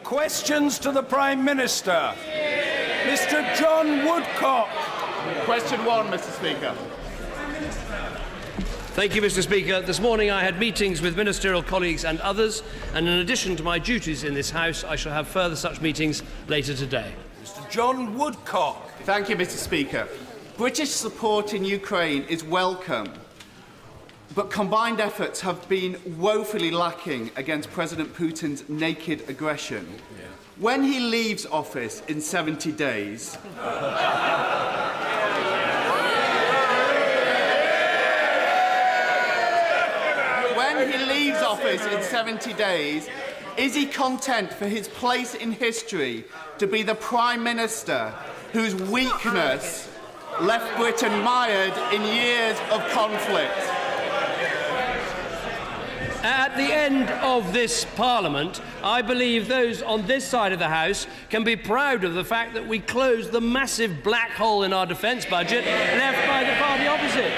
Questions to the Prime Minister. Mr. John Woodcock. Question 1, Mr. Speaker. Thank you, Mr. Speaker. This morning I had meetings with ministerial colleagues and others, and in addition to my duties in this House, I shall have further such meetings later today. Mr. John Woodcock. Thank you, Mr. Speaker. British support in Ukraine is welcome, but combined efforts have been woefully lacking against President Putin's naked aggression. When he leaves office in 70 days, is he content for his place in history to be the Prime Minister whose weakness left Britain mired in years of conflict? At the end of this Parliament, I believe those on this side of the House can be proud of the fact that we closed the massive black hole in our defence budget left by the party opposite.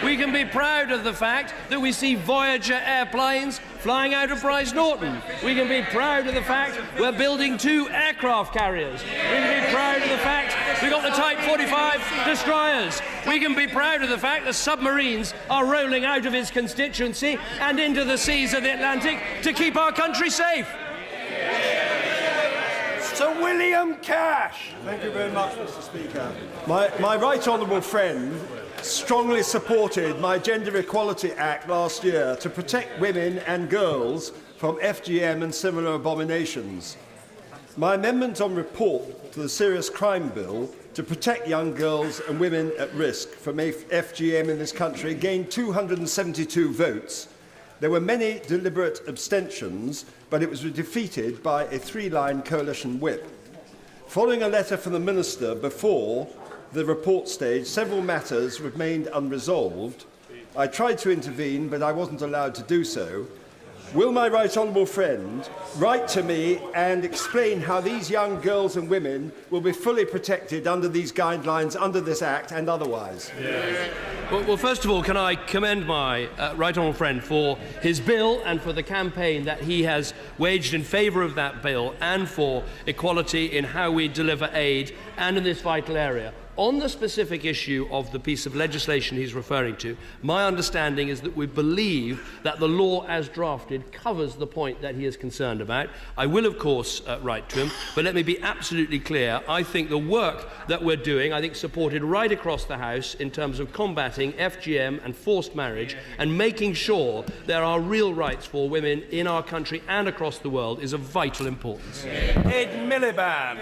We can be proud of the fact that we see Voyager airplanes flying out of Bryce Norton. We can be proud of the fact we're building 2 aircraft carriers. We can be proud of the fact we've got the Type 45 destroyers. We can be proud of the fact that submarines are rolling out of his constituency and into the seas of the Atlantic to keep our country safe. Sir William Cash. Thank you very much, Mr. Speaker. My right honourable friend strongly supported my Gender Equality Act last year to protect women and girls from FGM and similar abominations. My amendment on report to the Serious Crime Bill to protect young girls and women at risk from FGM in this country gained 272 votes. There were many deliberate abstentions, but it was defeated by a 3-line coalition whip. Following a letter from the Minister before the report stage, several matters remained unresolved. I tried to intervene, but I wasn't allowed to do so. Will my right honourable friend write to me and explain how these young girls and women will be fully protected under these guidelines, under this Act and otherwise? Yes. Well, first of all, can I commend my right honourable friend for his bill and for the campaign that he has waged in favour of that bill and for equality in how we deliver aid and in this vital area. On the specific issue of the piece of legislation he's referring to, my understanding is that we believe that the law as drafted covers the point that he is concerned about. I will, of course, write to him, but let me be absolutely clear. I think the work that we're doing, I think supported right across the House in terms of combating FGM and forced marriage and making sure there are real rights for women in our country and across the world, is of vital importance. Ed Miliband.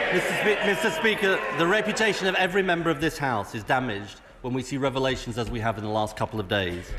Mr. Speaker, the reputation of every member of this House is damaged when we see revelations as we have in the last couple of days.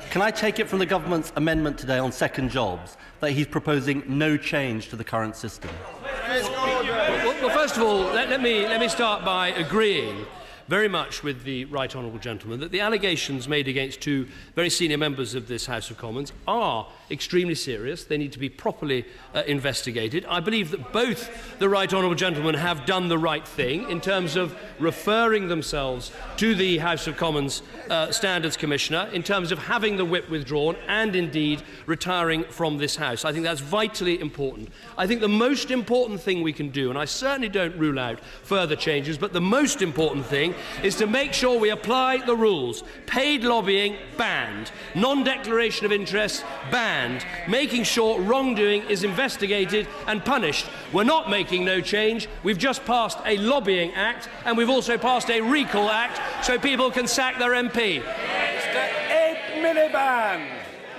Can I take it from the government's amendment today on second jobs that he's proposing no change to the current system? Well, first of all, let me start by agreeing very much with the right honourable gentleman that the allegations made against 2 very senior members of this House of Commons are extremely serious. They need to be properly investigated. I believe that both the right honourable gentleman have done the right thing in terms of referring themselves to the House of Commons Standards Commissioner, in terms of having the whip withdrawn and indeed retiring from this House. I think that's vitally important. I think the most important thing we can do, and I certainly don't rule out further changes, but the most important thing is to make sure we apply the rules. Paid lobbying, banned. Non-declaration of interest, banned. Making sure wrongdoing is investigated and punished. We're not making no change. We've just passed a lobbying act, and we've also passed a recall act so people can sack their MP. Mr. Ed Miliband.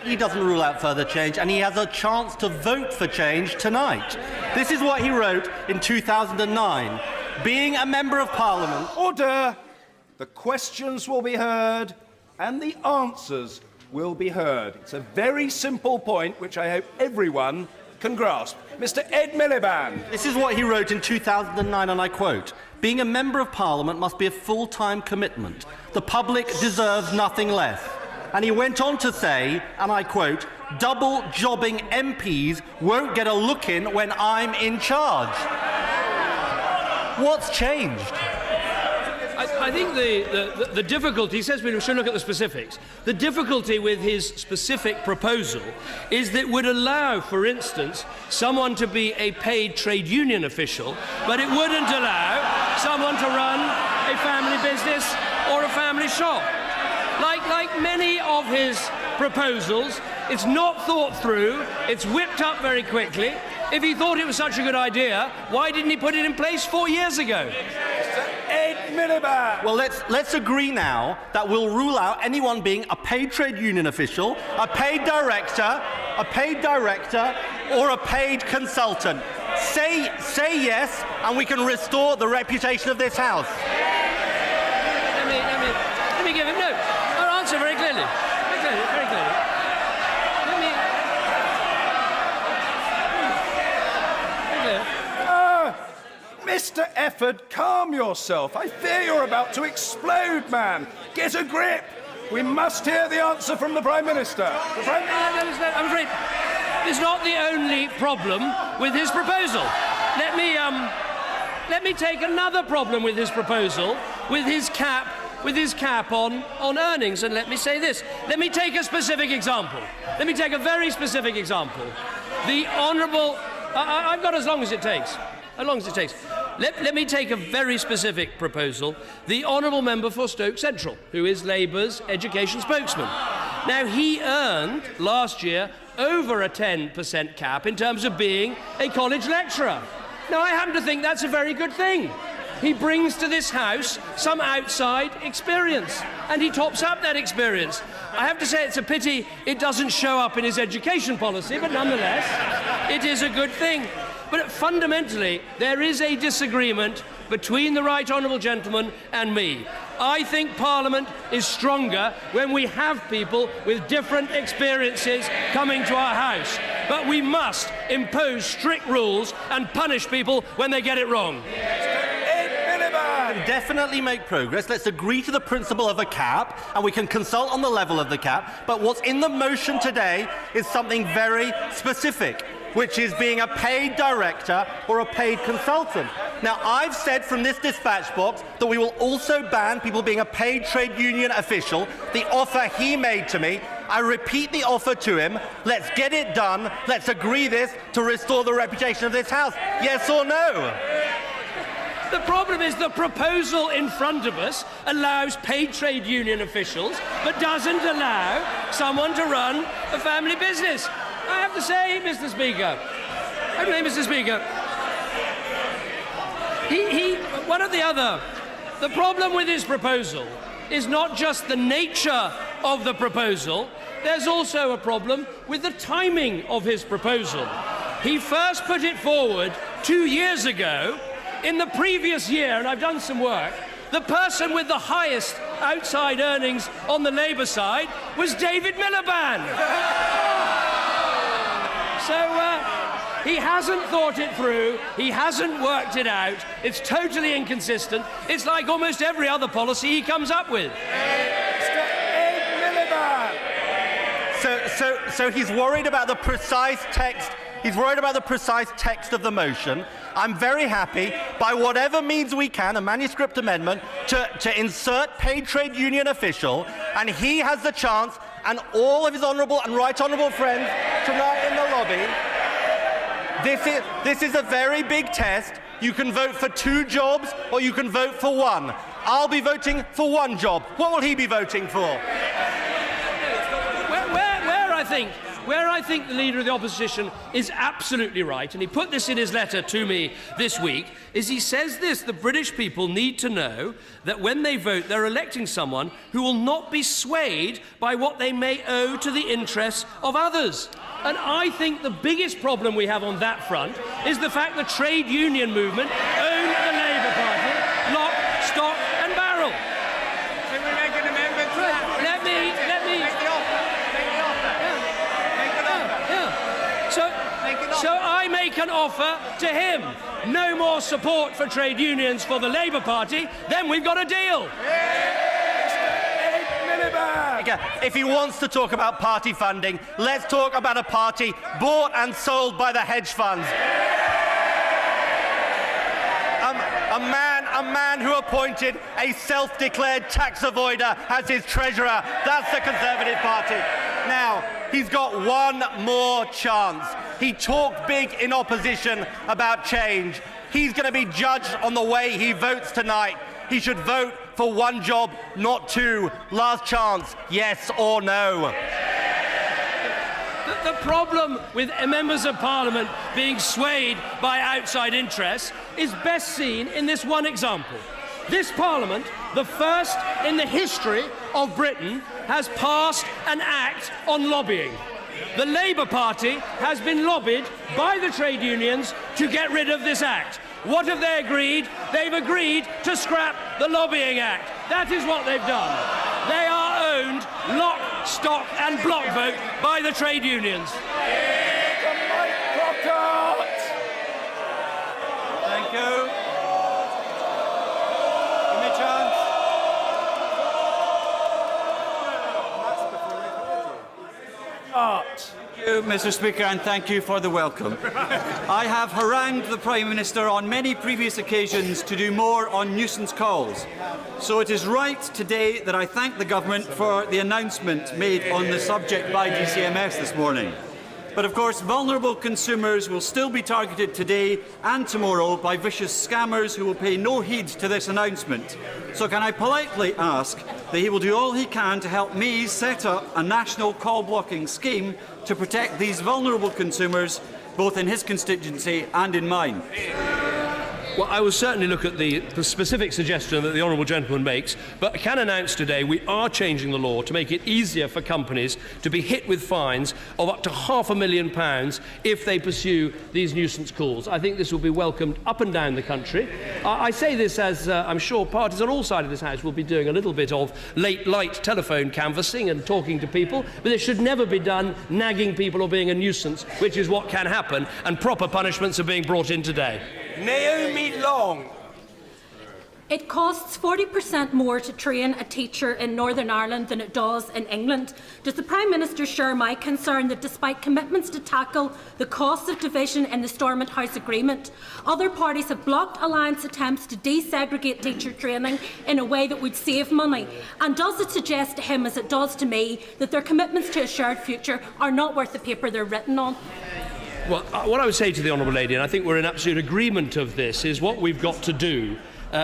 He doesn't rule out further change, and he has a chance to vote for change tonight. This is what he wrote in 2009. Being a Member of Parliament... Order! The questions will be heard and the answers will be heard. It's a very simple point which I hope everyone can grasp. Mr. Ed Miliband. This is what he wrote in 2009, and I quote, "Being a Member of Parliament must be a full-time commitment. The public deserves nothing less." And he went on to say, and I quote, "Double-jobbing MPs won't get a look in when I'm in charge." What's changed? I think the difficulty, he says we should look at the specifics. The difficulty with his specific proposal is that it would allow, for instance, someone to be a paid trade union official, but it wouldn't allow someone to run a family business or a family shop. Like many of his proposals, it's not thought through, it's whipped up very quickly. If he thought it was such a good idea, why didn't he put it in place 4 years ago? Ed Miliband. Well, let's agree now that we'll rule out anyone being a paid trade union official, a paid director, or a paid consultant. Say yes, and we can restore the reputation of this House. Let me give him I'll answer very clearly. Very clearly. Mr. Efford, calm yourself. I fear you're about to explode, man. Get a grip. We must hear the answer from the Prime Minister. I'm afraid it's not the only problem with his proposal. Let me take another problem with his proposal, with his cap on earnings, and let me say this. Let me take a specific example. Let me take a very specific example. The Honourable... I've got as long as it takes. Let me take a very specific proposal. The Honourable Member for Stoke Central, who is Labour's education spokesman. Now, he earned last year over a 10% cap in terms of being a college lecturer. Now, I happen to think that's a very good thing. He brings to this House some outside experience, and he tops up that experience. I have to say it's a pity it doesn't show up in his education policy, but nonetheless, it is a good thing. But fundamentally, there is a disagreement between the Right Honourable Gentleman and me. I think Parliament is stronger when we have people with different experiences coming to our House. But we must impose strict rules and punish people when they get it wrong. Definitely make progress. Let's agree to the principle of a cap, and we can consult on the level of the cap. But what's in the motion today is something very specific, which is being a paid director or a paid consultant. Now, I've said from this dispatch box that we will also ban people being a paid trade union official. The offer he made to me, I repeat the offer to him. Let's get it done. Let's agree this to restore the reputation of this House. Yes or no? The problem is the proposal in front of us allows paid trade union officials, but doesn't allow someone to run a family business. I have to say, Mr. Speaker, the problem with his proposal is not just the nature of the proposal, there's also a problem with the timing of his proposal. He first put it forward 2 years ago. In the previous year, and I've done some work, the person with the highest outside earnings on the Labour side was David Miliband. So he hasn't thought it through, he hasn't worked it out, it's totally inconsistent, it's like almost every other policy he comes up with. So he's worried about the precise text. He's worried about the precise text of the motion. I'm very happy, by whatever means we can, a manuscript amendment, to insert paid trade union official, and he has the chance, and all of his honourable and right honourable friends tonight in the lobby. This is a very big test. You can vote for 2 jobs, or you can vote for 1. I'll be voting for 1 job. What will he be voting for? Where I think the Leader of the Opposition is absolutely right, and he put this in his letter to me this week, is he says this: the British people need to know that when they vote, they're electing someone who will not be swayed by what they may owe to the interests of others. And I think the biggest problem we have on that front is the fact the trade union movement owned the Labour Party, lock, stock and barrel. Can we make an amendment to that? Let me... So I make an offer to him. No more support for trade unions for the Labour Party, then we've got a deal. If he wants to talk about party funding, let's talk about a party bought and sold by the hedge funds. a man who appointed a self-declared tax avoider as his treasurer. That's the Conservative Party. Now, he's got one more chance. He talked big in opposition about change. He's going to be judged on the way he votes tonight. He should vote for one job, not two. Last chance, yes or no. The problem with members of Parliament being swayed by outside interests is best seen in this one example. This Parliament, the first in the history of Britain, has passed an act on lobbying. The Labour Party has been lobbied by the trade unions to get rid of this act. What have they agreed? They've agreed to scrap the Lobbying Act. That is what they've done. They are owned lock, stock and block vote by the trade unions. Thank you. Give me a chance. Art. Thank you, Mr. Speaker, and thank you for the welcome. I have harangued the Prime Minister on many previous occasions to do more on nuisance calls. So it is right today that I thank the Government for the announcement made on the subject by DCMS this morning. But of course, vulnerable consumers will still be targeted today and tomorrow by vicious scammers who will pay no heed to this announcement. So can I politely ask that he will do all he can to help me set up a national call-blocking scheme to protect these vulnerable consumers, both in his constituency and in mine? Well, I will certainly look at the specific suggestion that the honourable gentleman makes, but I can announce today we are changing the law to make it easier for companies to be hit with fines of up to £500,000 if they pursue these nuisance calls. I think this will be welcomed up and down the country. I say this as I'm sure parties on all sides of this House will be doing a little bit of late telephone canvassing and talking to people, but it should never be done nagging people or being a nuisance, which is what can happen, and proper punishments are being brought in today. Naomi Long. It costs 40% more to train a teacher in Northern Ireland than it does in England. Does the Prime Minister share my concern that despite commitments to tackle the cost of division in the Stormont House Agreement, other parties have blocked Alliance attempts to desegregate teacher training in a way that would save money? And does it suggest to him, as it does to me, that their commitments to a shared future are not worth the paper they're written on? Well, what I would say to the Honourable Lady, and I think we're in absolute agreement of this, is what we've got to do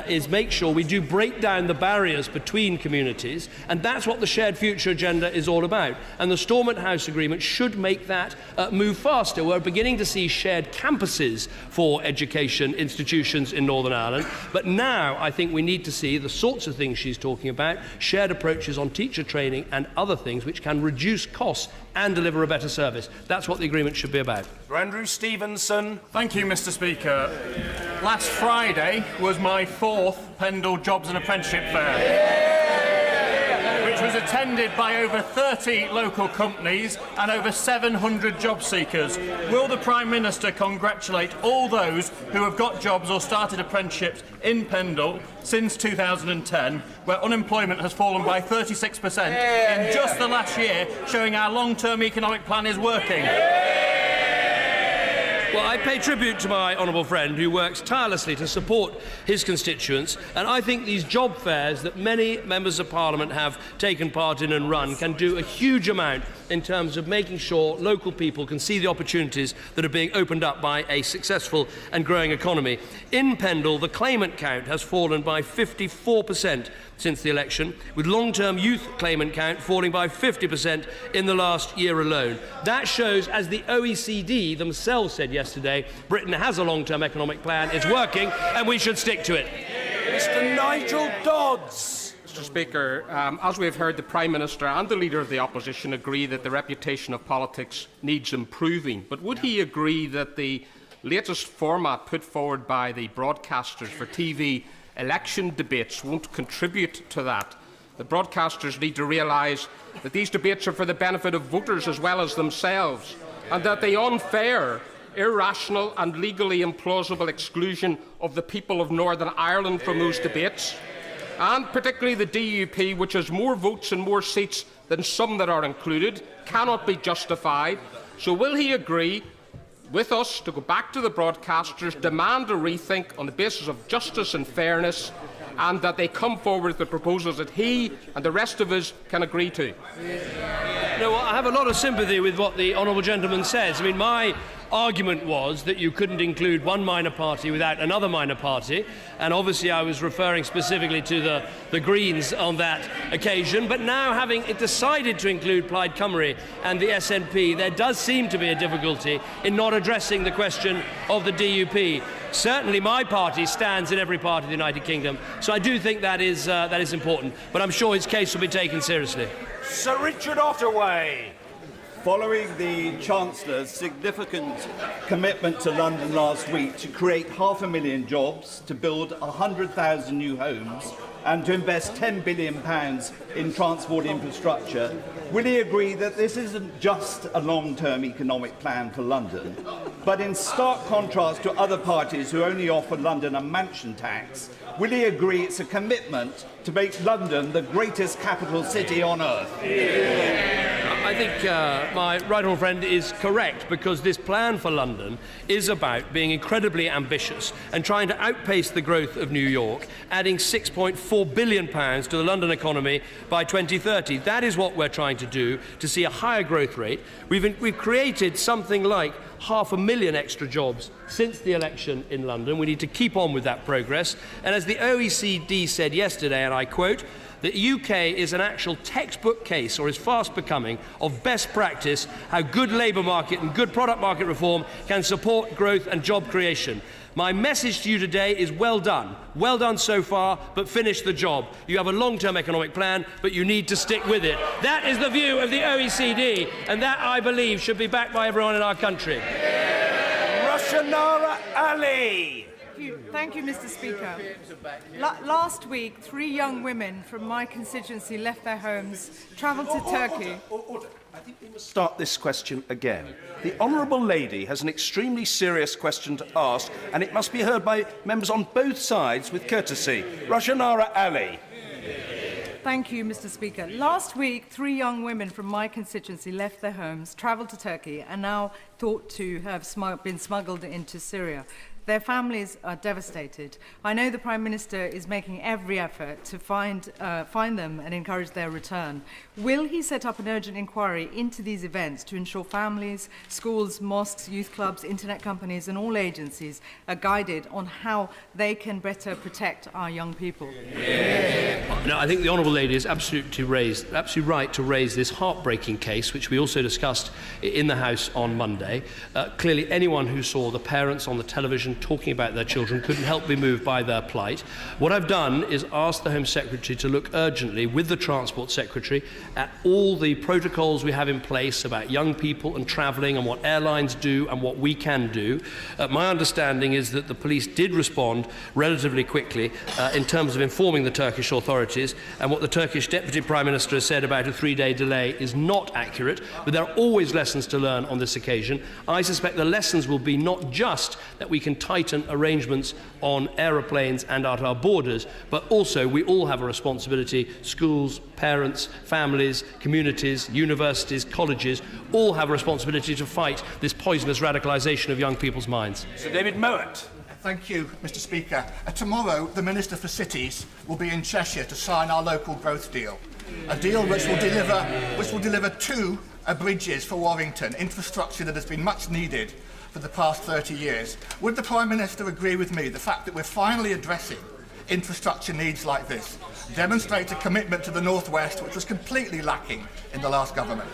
is make sure we do break down the barriers between communities, and that's what the Shared Future agenda is all about. And the Stormont House Agreement should make that move faster. We're beginning to see shared campuses for education institutions in Northern Ireland, but now I think we need to see the sorts of things she's talking about, shared approaches on teacher training and other things which can reduce costs and deliver a better service. That's what the agreement should be about. Andrew Stevenson. Thank you, Mr. Speaker. Last Friday was my 4th Pendle Jobs and Apprenticeship Fair, which was attended by over 30 local companies and over 700 job seekers. Will the Prime Minister congratulate all those who have got jobs or started apprenticeships in Pendle since 2010, where unemployment has fallen by 36% in just the last year, showing our long-term economic plan is working? Well, I pay tribute to my honourable friend who works tirelessly to support his constituents, and I think these job fairs that many members of Parliament have taken part in and run can do a huge amount in terms of making sure local people can see the opportunities that are being opened up by a successful and growing economy. In Pendle, the claimant count has fallen by 54% since the election, with long-term youth claimant count falling by 50% in the last year alone. That shows, as the OECD themselves said yesterday, Britain has a long-term economic plan, it's working, and we should stick to it. Mr. Nigel Dodds. Mr. Speaker, as we have heard, the Prime Minister and the Leader of the Opposition agree that the reputation of politics needs improving. But would he agree that the latest format put forward by the broadcasters for TV election debates won't contribute to that? The broadcasters need to realise that these debates are for the benefit of voters as well as themselves, and that the unfair, irrational and legally implausible exclusion of the people of Northern Ireland from those debates, and particularly the DUP, which has more votes and more seats than some that are included, cannot be justified. So will he agree with us to go back to the broadcasters, demand a rethink on the basis of justice and fairness, and that they come forward with the proposals that he and the rest of us can agree to. No, I have a lot of sympathy with what the honourable gentleman says. I mean, my argument was that you couldn't include one minor party without another minor party, and obviously I was referring specifically to the Greens on that occasion. But now, having decided to include Plaid Cymru and the SNP, there does seem to be a difficulty in not addressing the question of the DUP. Certainly my party stands in every part of the United Kingdom, so I do think that is important, but I'm sure his case will be taken seriously. Sir Richard Ottaway. Following the Chancellor's significant commitment to London last week to create 500,000 jobs, to build 100,000 new homes and to invest £10 billion in transport infrastructure, will he agree that this isn't just a long-term economic plan for London, but in stark contrast to other parties who only offer London a mansion tax, will he agree it's a commitment to make London the greatest capital city on earth? I think my right honourable friend is correct, because this plan for London is about being incredibly ambitious and trying to outpace the growth of New York, adding £6.4 billion to the London economy by 2030. That is what we're trying to do, to see a higher growth rate. We've created something like 500,000 extra jobs since the election in London. We need to keep on with that progress. And as the OECD said yesterday, and I quote, the UK is an actual textbook case, or is fast becoming, of best practice how good labour market and good product market reform can support growth and job creation. My message to you today is well done. Well done so far, but finish the job. You have a long-term economic plan, but you need to stick with it. That is the view of the OECD, and that, I believe, should be backed by everyone in our country. Rushanara Ali. Thank you, Mr. Speaker. Last week, 3 young women from my constituency left their homes, travelled to Turkey. Order. I think we must start this question again. The honourable lady has an extremely serious question to ask, and it must be heard by members on both sides with courtesy. Rushanara Ali. Thank you, Mr. Speaker. Last week, 3 young women from my constituency left their homes, travelled to Turkey, and now thought to have been smuggled into Syria. Their families are devastated. I know the Prime Minister is making every effort to find them and encourage their return. Will he set up an urgent inquiry into these events to ensure families, schools, mosques, youth clubs, internet companies and all agencies are guided on how they can better protect our young people? No, I think the honourable lady is absolutely right to raise this heartbreaking case, which we also discussed in the House on Monday. Clearly, anyone who saw the parents on the television talking about their children couldn't help be moved by their plight. What I've done is asked the Home Secretary to look urgently with the Transport Secretary at all the protocols we have in place about young people and travelling and what airlines do and what we can do. My understanding is that the police did respond relatively quickly in terms of informing the Turkish authorities, and what the Turkish Deputy Prime Minister has said about a 3-day delay is not accurate, but there are always lessons to learn on this occasion. I suspect the lessons will be not just that we can tighten arrangements on aeroplanes and at our borders, but also we all have a responsibility. Schools, parents, families, communities, universities, colleges all have a responsibility to fight this poisonous radicalisation of young people's minds. Sir David Mowat. Thank you, Mr. Speaker. Tomorrow, the Minister for Cities will be in Cheshire to sign our local growth deal, a deal which will deliver 2 bridges for Warrington, infrastructure that has been much needed for the past 30 years. Would the Prime Minister agree with me the fact that we're finally addressing infrastructure needs like this demonstrates a commitment to the North West which was completely lacking in the last government?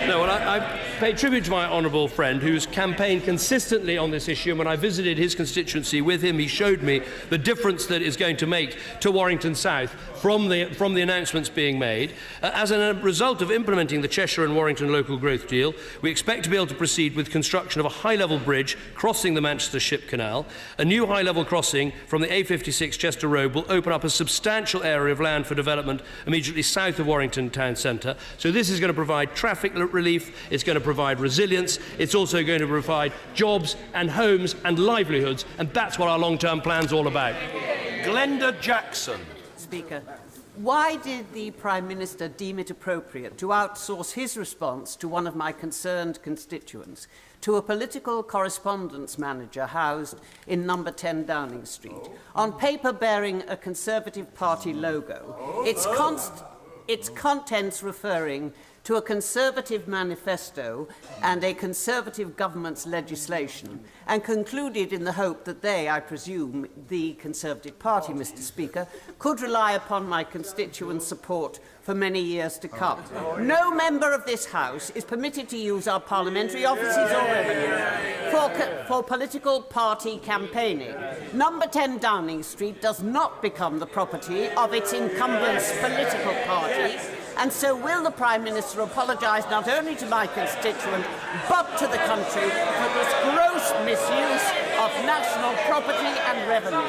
No, well, I pay tribute to my honourable friend who's campaigned consistently on this issue, and when I visited his constituency with him, he showed me the difference that is going to make to Warrington South from the announcements being made. As a result of implementing the Cheshire and Warrington local growth deal, we expect to be able to proceed with construction of a high-level bridge crossing the Manchester Ship Canal. A new high-level crossing from the A56 Chester Road will open up a substantial area of land for development immediately south of Warrington town centre. So this is going to provide traffic relief, it's going to provide resilience, it's also going to provide jobs and homes and livelihoods, and that's what our long-term plan's all about. Glenda Jackson. Speaker, Why did the Prime Minister deem it appropriate to outsource his response to one of my concerned constituents to a political correspondence manager housed in number 10 Downing Street, on paper bearing a Conservative Party logo, its contents referring to a Conservative manifesto and a Conservative government's legislation, and concluded in the hope that they, I presume, the Conservative Party, Mr. Speaker, could rely upon my constituents' support for many years to come. No member of this House is permitted to use our parliamentary offices or revenue for political party campaigning. Number 10 Downing Street does not become the property of its incumbent's political party, and so will the Prime Minister apologise not only to my constituent but to the country for this gross misuse of national property and revenue.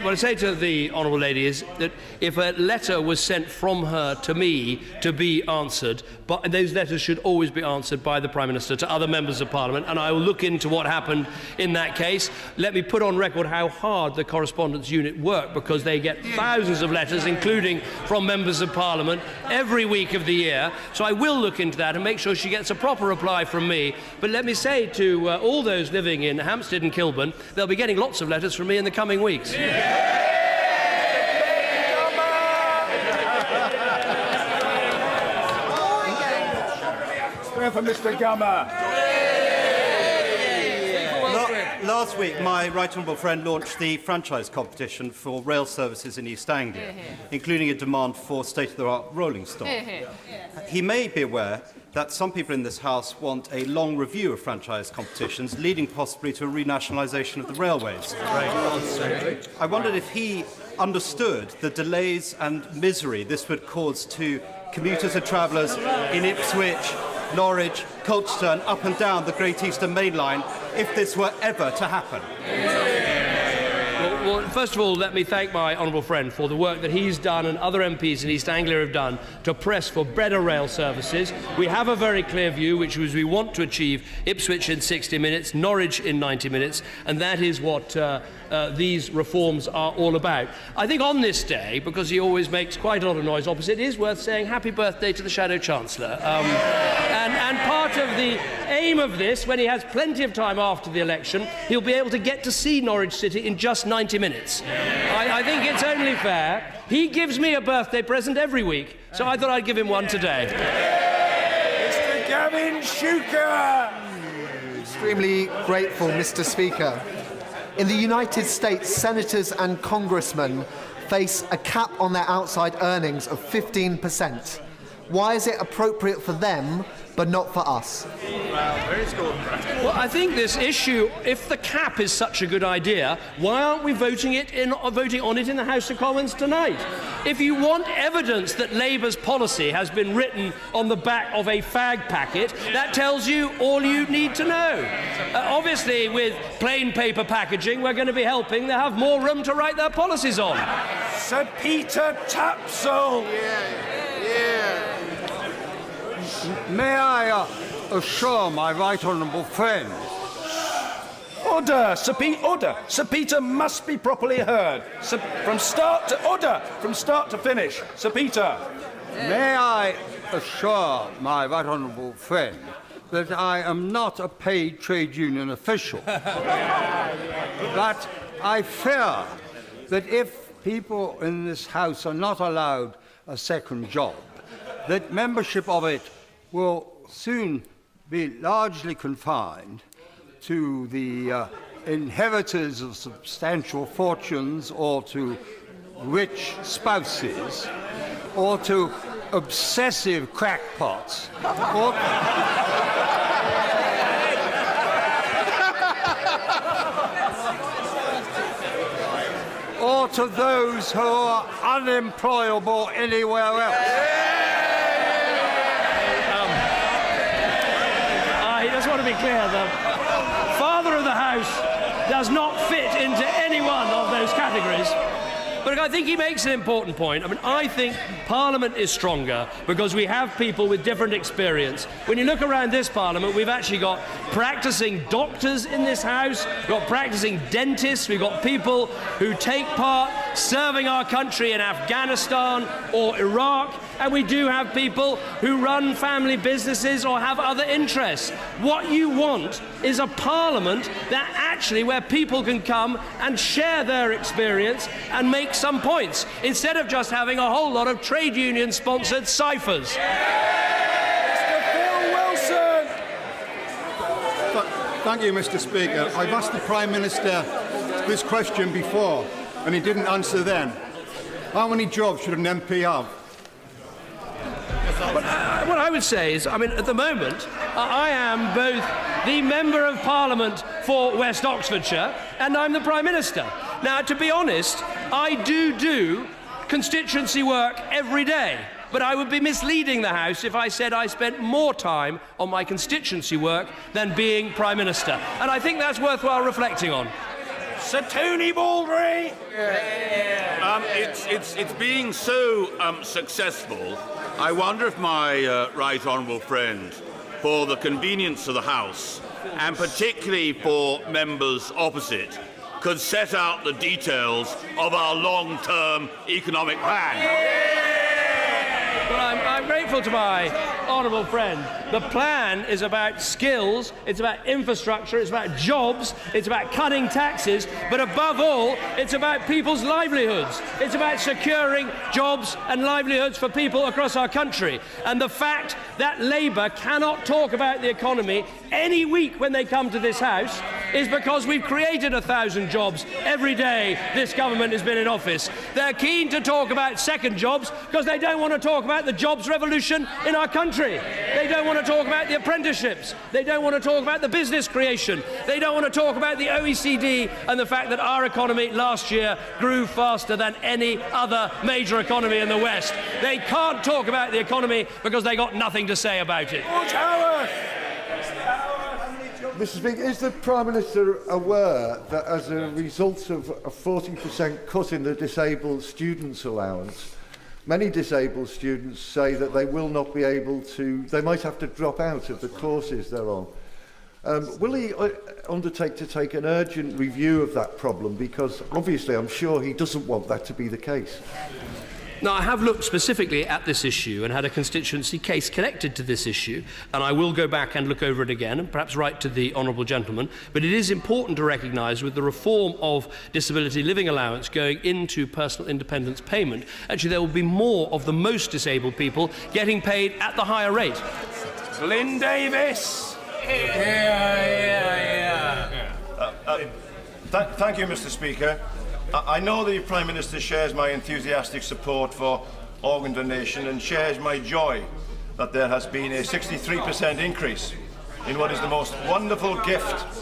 What I say to the Honourable Lady is that if a letter was sent from her to me to be answered, but those letters should always be answered by the Prime Minister to other members of Parliament, and I will look into what happened in that case. Let me put on record how hard the correspondence unit work, because they get thousands of letters, including from members of Parliament, every week of the year. So I will look into that and make sure she gets a proper reply from me. But let me say to all those living in Hampstead and Kilburn, they'll be getting lots of letters from me in the coming weeks. For Mr. Gummer. Last week, my right honourable friend launched the franchise competition for rail services in East Anglia, including a demand for state-of-the-art rolling stock. He may be aware that some people in this House want a long review of franchise competitions, leading possibly to a renationalisation of the railways. I wondered if he understood the delays and misery this would cause to commuters and travellers in Ipswich, Norwich, Colchester, up and down the Great Eastern Main Line, if this were ever to happen. Well, first of all, let me thank my honourable friend for the work that he's done and other MPs in East Anglia have done to press for better rail services. We have a very clear view, which is we want to achieve Ipswich in 60 minutes, Norwich in 90 minutes, and that is what these reforms are all about. I think on this day, because he always makes quite a lot of noise opposite, it is worth saying happy birthday to the Shadow Chancellor. And part of the aim of this, when he has plenty of time after the election, he'll be able to get to see Norwich City in just 90 minutes. I think it's only fair. He gives me a birthday present every week, so I thought I'd give him one today. Mr. Gavin Shuker! Extremely grateful, Mr. Speaker. In the United States, senators and congressmen face a cap on their outside earnings of 15%. Why is it appropriate for them, but not for us? Well, I think this issue, if the cap is such a good idea, why aren't we voting on it in the House of Commons tonight? If you want evidence that Labour's policy has been written on the back of a fag packet, that tells you all you need to know. Obviously, with plain paper packaging, we're going to be helping them have more room to write their policies on. Sir Peter Tapsell. May I assure my right honourable friend? Order, Sir Peter. Order. Sir Peter must be properly heard. From start to finish. Sir Peter. May I assure my right honourable friend that I am not a paid trade union official, but I fear that if people in this House are not allowed a second job, that membership of it will soon be largely confined to the inheritors of substantial fortunes, or to rich spouses, or to obsessive crackpots, or to those who are unemployable anywhere else. I just want to be clear, the Father of the House does not fit into any one of those categories. But I think he makes an important point. I mean, I think Parliament is stronger because we have people with different experience. When you look around this Parliament, we've actually got practising doctors in this House, we've got practising dentists, we've got people who take part serving our country in Afghanistan or Iraq, and we do have people who run family businesses or have other interests. What you want is a parliament that actually where people can come and share their experience and make some points, instead of just having a whole lot of trade union-sponsored ciphers. Thank you, Mr. Speaker. I've asked the Prime Minister this question before, and he didn't answer then. How many jobs should an MP have? What I would say is, I mean, at the moment, I am both the Member of Parliament for West Oxfordshire and I'm the Prime Minister. Now, to be honest, I do constituency work every day. But I would be misleading the House if I said I spent more time on my constituency work than being Prime Minister. And I think that's worthwhile reflecting on. Sir Tony Baldry! It's being so successful, I wonder if my right honourable friend, for the convenience of the House, and particularly for members opposite, could set out the details of our long-term economic plan. Well, I'm grateful to my honourable friend. The plan is about skills, it's about infrastructure, it's about jobs, it's about cutting taxes, but above all, it's about people's livelihoods. It's about securing jobs and livelihoods for people across our country. And the fact that Labour cannot talk about the economy any week when they come to this House is because we've created 1,000 jobs every day this government has been in office. They're keen to talk about second jobs because they don't want to talk about the jobs revolution in our country. They don't want to talk about the apprenticeships. They don't want to talk about the business creation. They don't want to talk about the OECD and the fact that our economy last year grew faster than any other major economy in the West. They can't talk about the economy because they got nothing to say about it. Mr. Speaker, is the Prime Minister aware that as a result of a 40% cut in the disabled students' allowance, many disabled students say that they will not be able to, they might have to drop out of the courses they're on? Will he undertake to take an urgent review of that problem? Because obviously I'm sure he doesn't want that to be the case. Now, I have looked specifically at this issue and had a constituency case connected to this issue, and I will go back and look over it again and perhaps write to the honourable gentleman. But it is important to recognise with the reform of disability living allowance going into personal independence payment, actually there will be more of the most disabled people getting paid at the higher rate. Glyn Davis! Thank you, Mr. Speaker. I know the Prime Minister shares my enthusiastic support for organ donation and shares my joy that there has been a 63% increase in what is the most wonderful gift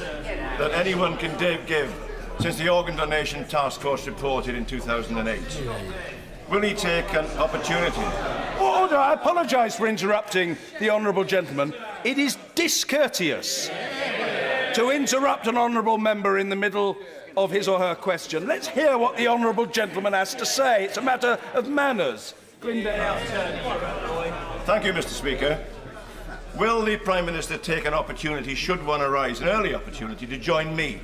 that anyone can give since the Organ Donation Task Force reported in 2008. Will he take an opportunity? Order! I apologise for interrupting the honourable gentleman. It is discourteous to interrupt an honourable member in the middle of his or her question. Let's hear what the honourable gentleman has to say. It's a matter of manners. Thank you, Mr. Speaker. Will the Prime Minister take an opportunity, should one arise, an early opportunity, to join me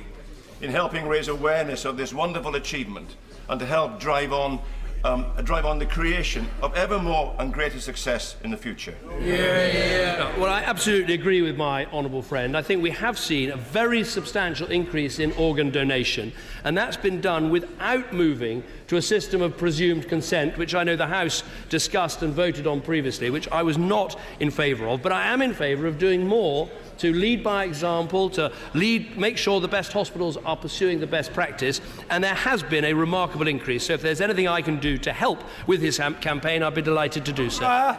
in helping raise awareness of this wonderful achievement and to help drive on the creation of ever more and greater success in the future? Well, I absolutely agree with my honourable friend. I think we have seen a very substantial increase in organ donation, and that's been done without moving to a system of presumed consent, which I know the House discussed and voted on previously, which I was not in favour of. But I am in favour of doing more to lead by example, to make sure the best hospitals are pursuing the best practice, and there has been a remarkable increase. So if there's anything I can do to help with his campaign, I'd be delighted to do so.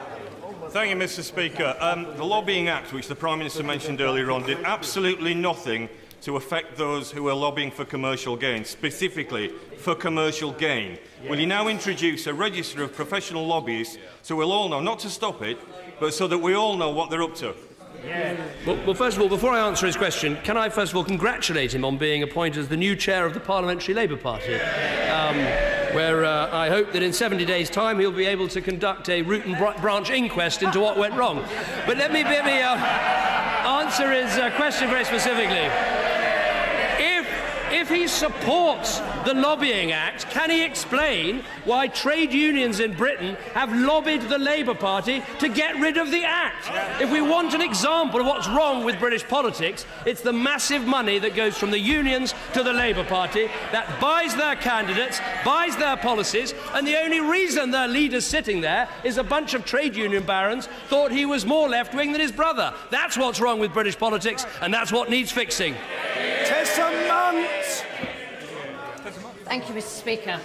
Thank you, Mr. Speaker. The Lobbying Act, which the Prime Minister mentioned earlier on, did absolutely nothing to affect those who are lobbying for commercial gain, specifically for commercial gain. Will you now introduce a register of professional lobbyists so we'll all know, not to stop it, but so that we all know what they're up to? Well, first of all, before I answer his question, can I first of all congratulate him on being appointed as the new chair of the Parliamentary Labour Party, where I hope that in 70 days' time he'll be able to conduct a root and branch inquest into what went wrong. But let me answer his question very specifically. if he supports the Lobbying Act, can he explain why trade unions in Britain have lobbied the Labour Party to get rid of the Act? If we want an example of what's wrong with British politics, it's the massive money that goes from the unions to the Labour Party that buys their candidates, buys their policies, and the only reason their leader's sitting there is a bunch of trade union barons thought he was more left-wing than his brother. That's what's wrong with British politics, and that's what needs fixing. Thank you, Mr. Speaker.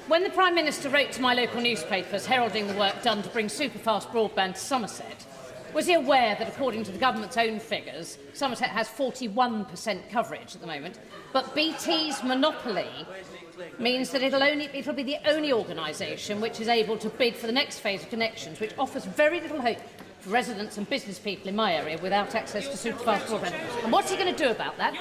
When the Prime Minister wrote to my local newspapers heralding the work done to bring superfast broadband to Somerset, was he aware that, according to the government's own figures, Somerset has 41% coverage at the moment, but BT's monopoly means that it'll be the only organisation which is able to bid for the next phase of connections, which offers very little hope for residents and business people in my area without access to superfast broadband. And what's he going to do about that?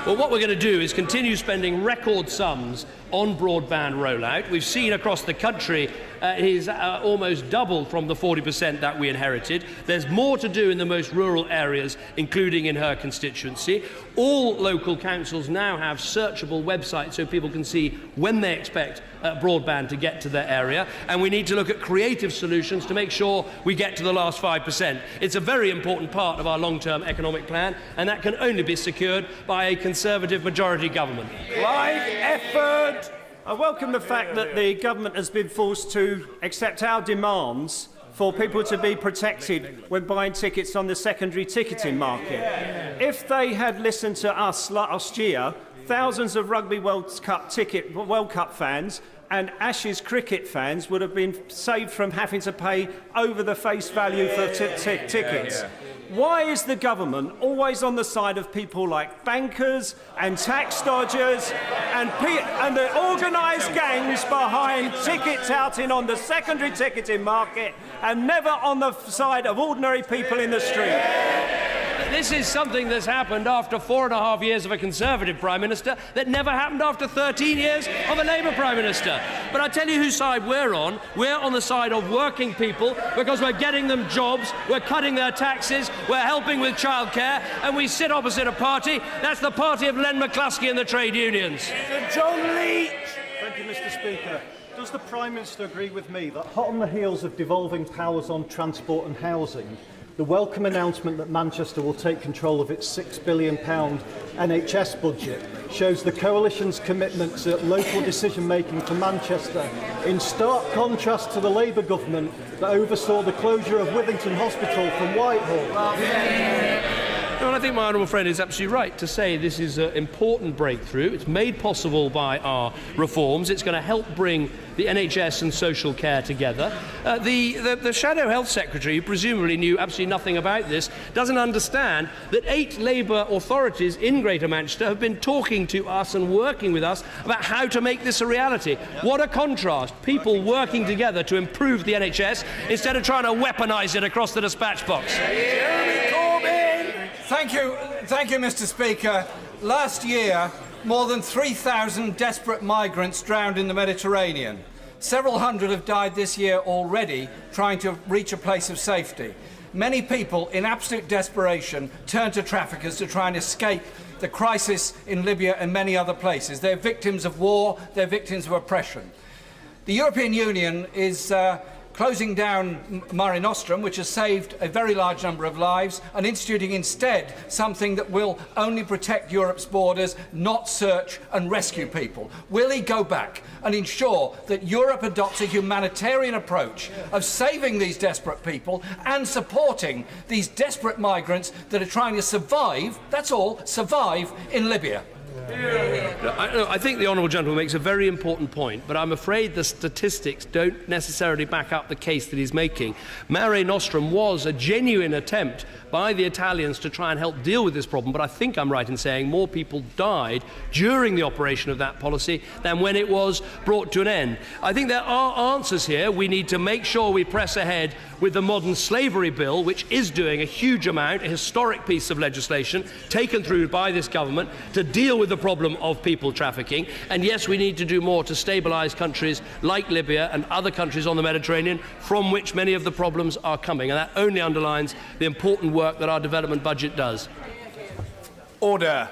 Well, what we're going to do is continue spending record sums on broadband rollout. We've seen across the country he's almost doubled from the 40% that we inherited. There's more to do in the most rural areas, including in her constituency. All local councils now have searchable websites so people can see when they expect broadband to get to their area, and we need to look at creative solutions to make sure we get to the last 5%. It's a very important part of our long-term economic plan, and that can only be secured by a Conservative majority government. Clive Efford. I welcome the fact that the government has been forced to accept our demands for people to be protected when buying tickets on the secondary ticketing market. If they had listened to us last year, thousands of Rugby World Cup fans and Ashes cricket fans would have been saved from having to pay over the face value for tickets. Why is the government always on the side of people like bankers and tax dodgers and the organised gangs behind ticket touting on the secondary ticketing market and never on the side of ordinary people in the street? This is something that's happened after 4.5 years of a Conservative Prime Minister that never happened after 13 years of a Labour Prime Minister. But I tell you whose side we're on. We're on the side of working people because we're getting them jobs, we're cutting their taxes, we're helping with childcare, and we sit opposite a party. That's the party of Len McCluskey and the trade unions. John Leach. Thank you, Mr. Speaker. Does the Prime Minister agree with me that, hot on the heels of devolving powers on transport and housing, the welcome announcement that Manchester will take control of its £6 billion NHS budget shows the Coalition's commitment to local decision-making for Manchester, in stark contrast to the Labour government that oversaw the closure of Withington Hospital from Whitehall? No, and I think my honourable friend is absolutely right to say this is an important breakthrough. It's made possible by our reforms. It's going to help bring the NHS and social care together. The Shadow Health Secretary, who presumably knew absolutely nothing about this, doesn't understand that 8 Labour authorities in Greater Manchester have been talking to us and working with us about how to make this a reality. What a contrast. People working together to improve the NHS instead of trying to weaponise it across the dispatch box. Thank you, Mr. Speaker. Last year, more than 3,000 desperate migrants drowned in the Mediterranean. Several hundred have died this year already trying to reach a place of safety. Many people, in absolute desperation, turn to traffickers to try and escape the crisis in Libya and many other places. They're victims of war, they're victims of oppression. The European Union is closing down Mare Nostrum, which has saved a very large number of lives, and instituting instead something that will only protect Europe's borders, not search and rescue people. Will he go back and ensure that Europe adopts a humanitarian approach of saving these desperate people and supporting these desperate migrants that are trying to survive, that's all, survive in Libya? I think the honourable gentleman makes a very important point, but I'm afraid the statistics don't necessarily back up the case that he's making. Mare Nostrum was a genuine attempt by the Italians to try and help deal with this problem, but I think I'm right in saying more people died during the operation of that policy than when it was brought to an end. I think there are answers here. We need to make sure we press ahead with the modern slavery bill, which is doing a huge amount, a historic piece of legislation taken through by this government to deal with the problem of people trafficking. And yes, we need to do more to stabilise countries like Libya and other countries on the Mediterranean from which many of the problems are coming. And that only underlines the important work that our development budget does. Order.